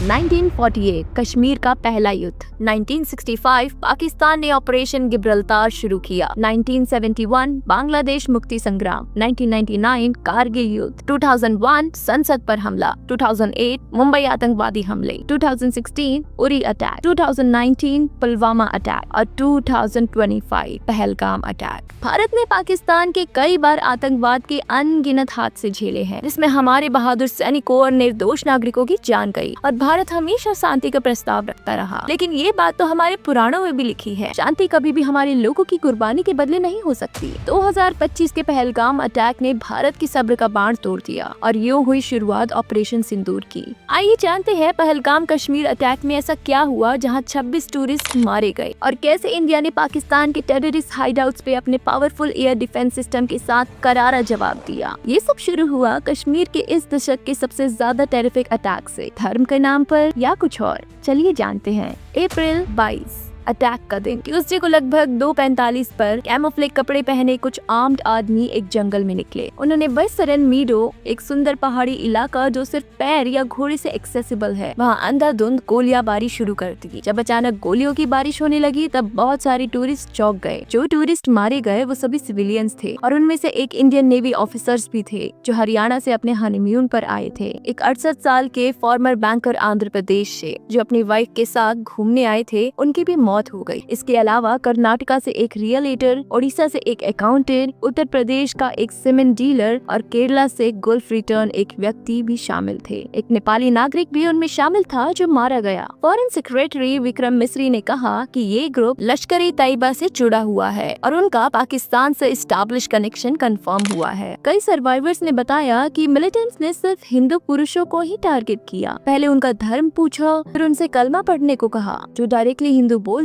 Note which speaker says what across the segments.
Speaker 1: 1948 कश्मीर का पहला युद्ध। 1965 पाकिस्तान ने ऑपरेशन गिब्राल्टार शुरू किया। 1971 बांग्लादेश मुक्ति संग्राम। 1999 कारगिल युद्ध। 2001 संसद पर हमला। 2008 मुंबई आतंकवादी हमले। 2016 उरी अटैक। 2019 पुलवामा अटैक और 2025 पहलगाम अटैक। भारत ने पाकिस्तान के कई बार आतंकवाद के अनगिनत हादसे झेले हैं, जिसमें हमारे बहादुर सैनिकों और निर्दोष नागरिकों की जान गई। और भारत हमेशा शांति का प्रस्ताव रखता रहा। लेकिन ये बात तो हमारे पुराणों में भी लिखी है, शांति कभी भी हमारे लोगों की कुर्बानी के बदले नहीं हो सकती। 2025 के पहलगाम अटैक ने भारत की सब्र का बांध तोड़ दिया और यूं हुई शुरुआत ऑपरेशन सिंदूर की। आइए जानते हैं पहलगाम कश्मीर अटैक में ऐसा क्या हुआ जहां 26 टूरिस्ट मारे गए और कैसे इंडिया ने पाकिस्तान के टेररिस्ट हाइडआउट्स पे अपने पावरफुल एयर डिफेंस सिस्टम के साथ करारा जवाब दिया। ये सब शुरू हुआ कश्मीर के इस दशक के सबसे ज्यादा टेरिफिक अटैक से। धर्म के नाम पर या कुछ और, चलिए जानते हैं। अप्रैल 22 अटैक का दिन। ट्यूसडे को लगभग 2:45 पर कैमोफ्लेज कपड़े पहने कुछ आर्म्ड आदमी एक जंगल में निकले। उन्होंने बसरन मीडो, एक सुंदर पहाड़ी इलाका जो सिर्फ पैर या घोड़े से एक्सेसिबल है, वहाँ अंधाधुंध गोलियाबारी शुरू कर दी। जब अचानक गोलियों की बारिश होने लगी तब बहुत सारे टूरिस्ट चौंक गए। जो टूरिस्ट मारे गए वो सभी सिविलियंस थे और उनमें से एक इंडियन नेवी ऑफिसर्स भी थे जो हरियाणा से अपने हनीमून पर आए थे। एक 68 साल के फॉर्मर बैंकर आंध्र प्रदेश से जो अपनी वाइफ के साथ घूमने आए थे, उनकी भी मौत हो गई। इसके अलावा कर्नाटका से एक रियलेटर, ओडिशा से एक अकाउंटेंट, उत्तर प्रदेश का एक सीमेंट डीलर और केरला से गल्फ रिटर्न एक व्यक्ति भी शामिल थे। एक नेपाली नागरिक भी उनमें शामिल था जो मारा गया। फॉरेन सेक्रेटरी विक्रम मिस्री ने कहा कि ये ग्रुप लश्कर-ए-तैयबा से जुड़ा हुआ है और उनका पाकिस्तान से एस्टैब्लिश कनेक्शन कंफर्म हुआ है। कई सर्वाइवर्स ने बताया कि मिलिटेंट्स ने सिर्फ हिंदू पुरुषों को ही टारगेट किया। पहले उनका धर्म पूछा, फिर उनसे कलमा पढ़ने को कहा। जो डायरेक्टली हिंदू बोलते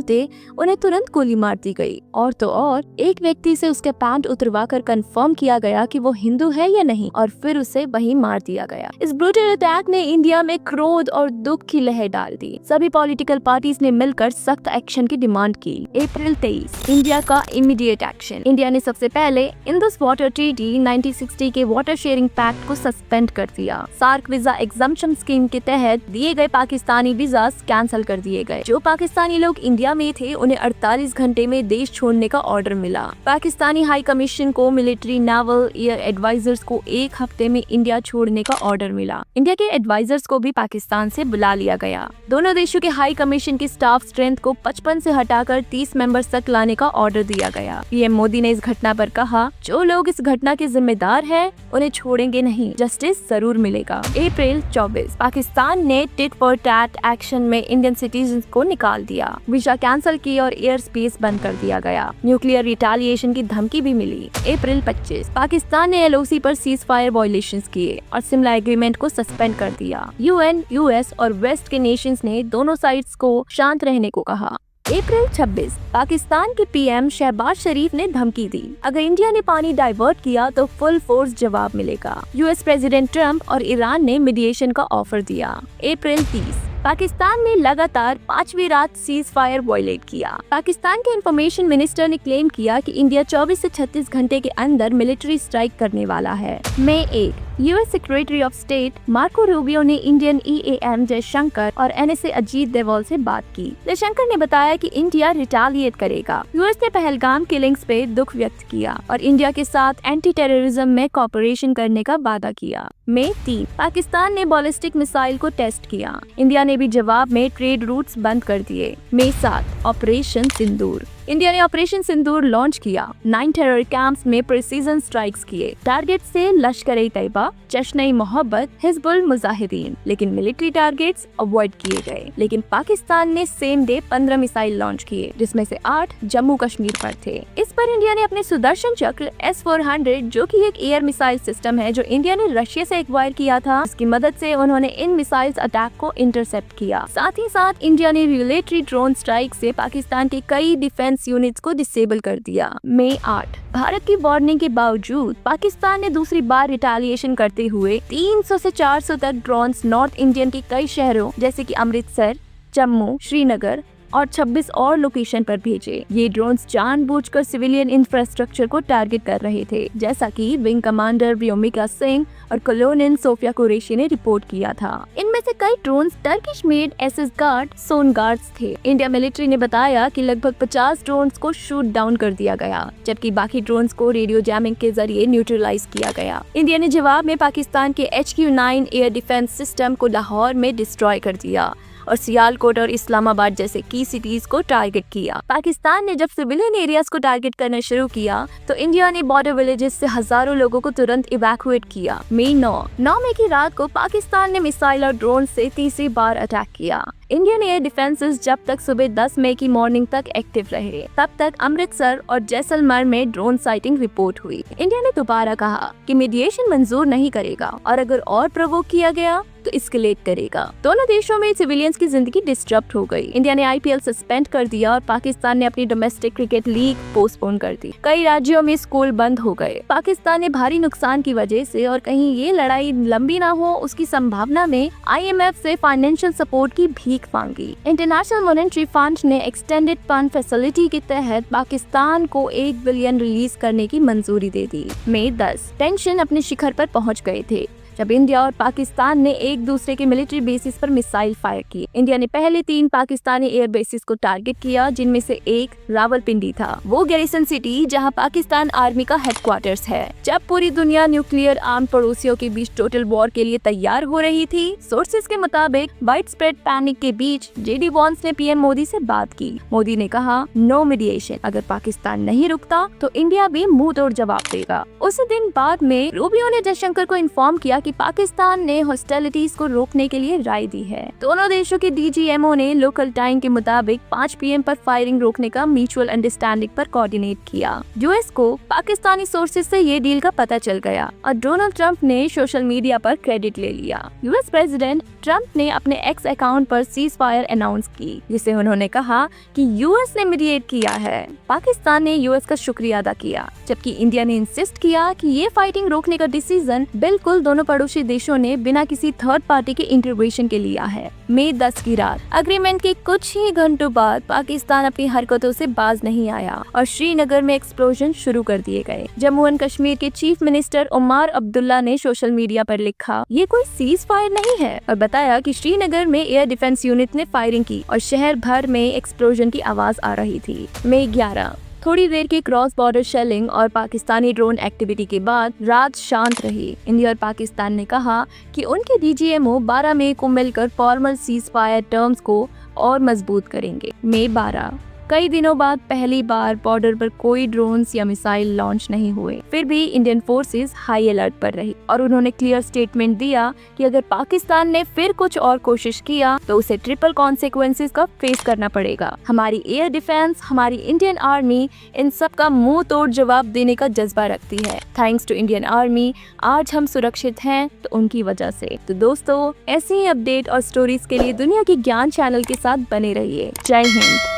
Speaker 1: उन्हें तुरंत गोली मार दी गई। और तो और एक व्यक्ति से उसके पैंट उतरवाकर कंफर्म किया गया कि वो हिंदू है या नहीं और फिर उसे वहीं मार दिया गया। इस ब्रूटल अटैक ने इंडिया में क्रोध और दुख की लहर डाल दी। सभी पॉलिटिकल पार्टीज ने मिलकर सख्त एक्शन की डिमांड की। अप्रैल 23 इंडिया का इमीडिएट एक्शन। इंडिया ने सबसे पहले इंडस वाटर ट्रीटी 1960 के वाटर शेयरिंग पैक्ट को सस्पेंड कर दिया। सार्क वीजा एग्जम्पशन स्कीम के तहत दिए गए पाकिस्तानी वीजा कैंसिल कर दिए गए। जो पाकिस्तानी लोग इंडिया में थे उन्हें 48 घंटे में देश छोड़ने का ऑर्डर मिला। पाकिस्तानी हाई कमीशन को मिलिट्री, नेवल, एयर एडवाइजर्स को एक हफ्ते में इंडिया छोड़ने का ऑर्डर मिला। इंडिया के एडवाइजर्स को भी पाकिस्तान से बुला लिया गया। दोनों देशों के हाई कमीशन की स्टाफ स्ट्रेंथ को 55 से हटाकर 30 मेंबर्स तक लाने का ऑर्डर दिया गया। पीएम मोदी ने इस घटना पर कहा, जो लोग इस घटना के जिम्मेदार हैं उन्हें छोड़ेंगे नहीं, जस्टिस जरूर मिलेगा। अप्रैल 24 पाकिस्तान ने टिट फॉर टैट एक्शन में इंडियन सिटीजन को निकाल दिया। वीजा कैंसिल की और एयर स्पेस बंद कर दिया गया। न्यूक्लियर रिटेलिएशन की धमकी भी मिली। अप्रैल 25 पाकिस्तान ने एलओसी पर सीज फायर वायलेशंस किए और शिमला एग्रीमेंट को सस्पेंड कर दिया। यूएन, यूएस और वेस्ट के नेशंस ने दोनों साइड्स को शांत रहने को कहा। अप्रैल 26 पाकिस्तान के पीएम शहबाज शरीफ ने धमकी दी, अगर इंडिया ने पानी डाइवर्ट किया तो फुल फोर्स जवाब मिलेगा। यूएस प्रेसिडेंट ट्रंप और ईरान ने मीडिएशन का ऑफर दिया। अप्रैल 30 पाकिस्तान ने लगातार 5वीं रात सीज फायर वायलेट किया। पाकिस्तान के इंफॉर्मेशन मिनिस्टर ने क्लेम किया कि इंडिया 24 से 36 घंटे के अंदर मिलिट्री स्ट्राइक करने वाला है। मई 1 US secretary of state Marco Rubio ने इंडियन ईएएम जयशंकर और एनएसए अजीत डोवाल से बात की। जयशंकर ने बताया कि इंडिया रिटेलिएट करेगा। यूएस ने पहलगाम किलिंग्स पे दुख व्यक्त किया और इंडिया के साथ एंटी टेररिज्म में कोऑपरेशन करने का वादा किया। मई 3 पाकिस्तान ने बैलिस्टिक मिसाइल को टेस्ट किया। इंडिया ने भी जवाब में ट्रेड रूट्स बंद कर दिए। मई 7 ऑपरेशन सिंदूर। इंडिया ने ऑपरेशन सिंदूर लॉन्च किया। 9 टेरर कैंप्स में प्रिसीजन स्ट्राइक्स किए। टारगेट से लश्कर-ए-तैयबा, जश्न-ए-मोहब्बत, हिजबुल मुजाहिदीन, लेकिन मिलिट्री टारगेट्स अवॉइड किए गए। लेकिन पाकिस्तान ने सेम डे 15 मिसाइल लॉन्च किए, जिसमें से 8 जम्मू कश्मीर पर थे। इस पर इंडिया ने अपने सुदर्शन चक्र S-400, जो कि एक एयर मिसाइल सिस्टम है जो इंडिया ने रशिया से एक्वायर किया था, इसकी मदद से उन्होंने इन मिसाइल अटैक को इंटरसेप्ट किया। साथ ही साथ इंडिया ने रिलेटरी ड्रोन स्ट्राइक से पाकिस्तान के कई डिफेंस यूनिट्स को डिसेबल कर दिया। मई 8 भारत की वार्निंग के बावजूद पाकिस्तान ने दूसरी बार रिटेलिएशन करते हुए 300 से 400 तक ड्रोन्स नॉर्थ इंडियन के कई शहरों जैसे कि अमृतसर, जम्मू, श्रीनगर, और 26 और लोकेशन पर भेजे। ये ड्रोन्स जानबूझकर सिविलियन इंफ्रास्ट्रक्चर को टारगेट कर रहे थे, जैसा कि विंग कमांडर व्योमिका सिंह और कलोनिल सोफिया कुरैशी ने रिपोर्ट किया था। इनमें से कई drones Turkish made Asisguard Songars थे। इंडिया मिलिट्री ने बताया कि लगभग 50 ड्रोन्स को शूट डाउन कर दिया गया, जबकि बाकी ड्रोन्स को रेडियो जैमिंग के जरिए न्यूट्रलाइज किया गया। इंडिया ने जवाब में पाकिस्तान के HQ-9 एयर डिफेंस सिस्टम को लाहौर में डिस्ट्रॉय कर दिया और सियालकोट और इस्लामाबाद जैसे की सिटीज को टारगेट किया। पाकिस्तान ने जब सिविलियन एरियाज को टारगेट करना शुरू किया तो इंडिया ने बॉर्डर विलेजेस से हजारों लोगों को तुरंत इवैक्यूएट किया। मई 9 मई की रात को पाकिस्तान ने मिसाइल और ड्रोन से तीसरी बार अटैक किया। इंडियन एयर डिफेंसेस जब तक सुबह 10 मई की मॉर्निंग तक एक्टिव रहे, तब तक अमृतसर और जैसलमेर में ड्रोन साइटिंग रिपोर्ट हुई। इंडिया ने दोबारा कहा कि मीडिएशन मंजूर नहीं करेगा और अगर और प्रोवोक किया गया तो एस्केलेट करेगा। दोनों देशों में सिविलियंस की जिंदगी डिस्टर्ब हो गई। इंडिया ने IPL सस्पेंड कर दिया और पाकिस्तान ने अपनी डोमेस्टिक क्रिकेट लीग पोस्टपोन कर दी। कई राज्यों में स्कूल बंद हो गए। पाकिस्तान ने भारी नुकसान की वजह से और कहीं ये लड़ाई लंबी ना हो उसकी संभावना में IMF से फाइनेंशियल सपोर्ट की भीख मांगी। इंटरनेशनल मॉनेटरी फंड ने एक्सटेंडेड फंड फैसिलिटी के तहत पाकिस्तान को 1 बिलियन रिलीज करने की मंजूरी दे दी। मई 10 टेंशन अपने शिखर पर पहुंच गए थे जब इंडिया और पाकिस्तान ने एक दूसरे के मिलिट्री बेसिस पर मिसाइल फायर की। इंडिया ने पहले 3 पाकिस्तानी एयर बेसिस को टारगेट किया, जिनमें से एक रावलपिंडी था, वो गैरिसन सिटी जहां पाकिस्तान आर्मी का हेडक्वार्टर्स है। जब पूरी दुनिया न्यूक्लियर आर्म पड़ोसियों के बीच टोटल वॉर के लिए तैयार हो रही थी, सोर्सेज के मुताबिक वाइड स्प्रेड पैनिक के बीच JD वॉन्स ने PM मोदी से बात की। मोदी ने कहा नो मीडिएशन, अगर पाकिस्तान नहीं रुकता तो इंडिया भी मुंह तोड़ जवाब देगा। उसी दिन बाद में रूबियो ने जयशंकर को इन्फॉर्म किया कि पाकिस्तान ने हॉस्टिलिटीज को रोकने के लिए राय दी है। दोनों देशों के DGMO ने लोकल टाइम के मुताबिक 5 PM पर फायरिंग रोकने का म्यूचुअल अंडरस्टैंडिंग पर कोऑर्डिनेट किया। US को पाकिस्तानी सोर्सेज से ये डील का पता चल गया और डोनाल्ड ट्रंप ने सोशल मीडिया पर क्रेडिट ले लिया। US प्रेसिडेंट ट्रंप ने अपने X अकाउंट पर सीज फायर अनाउंस की, जिसे उन्होंने कहा कि US ने मीडिएट किया है। पाकिस्तान ने US का शुक्रिया अदा किया, जबकि इंडिया ने इंसिस्ट किया कि ये फाइटिंग रोकने का डिसीजन बिल्कुल दोनों पड़ोसी देशों ने बिना किसी थर्ड पार्टी के इंटरवेंशन के लिया है। मई 10 की रात अग्रीमेंट के कुछ ही घंटों बाद पाकिस्तान अपनी हरकतों से बाज नहीं आया और श्रीनगर में एक्सप्लोजन शुरू कर दिए गए। जम्मू एंड कश्मीर के चीफ मिनिस्टर उमर अब्दुल्ला ने सोशल मीडिया पर लिखा, ये कोई सीज फायर नहीं है, और बताया कि श्रीनगर में एयर डिफेंस यूनिट ने फायरिंग की और शहर भर में एक्सप्लोजन की आवाज आ रही थी। मई 11 थोड़ी देर की क्रॉस बॉर्डर शेलिंग और पाकिस्तानी ड्रोन एक्टिविटी के बाद रात शांत रही। इंडिया और पाकिस्तान ने कहा कि उनके DGMO 12 मई को मिलकर फॉर्मल सीज फायर टर्म्स को और मजबूत करेंगे। मई 12 कई दिनों बाद पहली बार बॉर्डर पर कोई ड्रोन्स या मिसाइल लॉन्च नहीं हुए। फिर भी इंडियन फोर्सेस हाई अलर्ट पर रही और उन्होंने क्लियर स्टेटमेंट दिया कि अगर पाकिस्तान ने फिर कुछ और कोशिश किया तो उसे ट्रिपल कॉन्सिक्वेंसेस का फेस करना पड़ेगा। हमारी एयर डिफेंस, हमारी इंडियन आर्मी इन सब का मुंह तोड़ जवाब देने का जज्बा रखती है। थैंक्स टू इंडियन आर्मी आज हम सुरक्षित हैं तो उनकी वजह से। तो दोस्तों, ऐसी ही अपडेट और स्टोरीज के लिए दुनिया की ज्ञान चैनल के साथ बने रहिए। जय हिंद।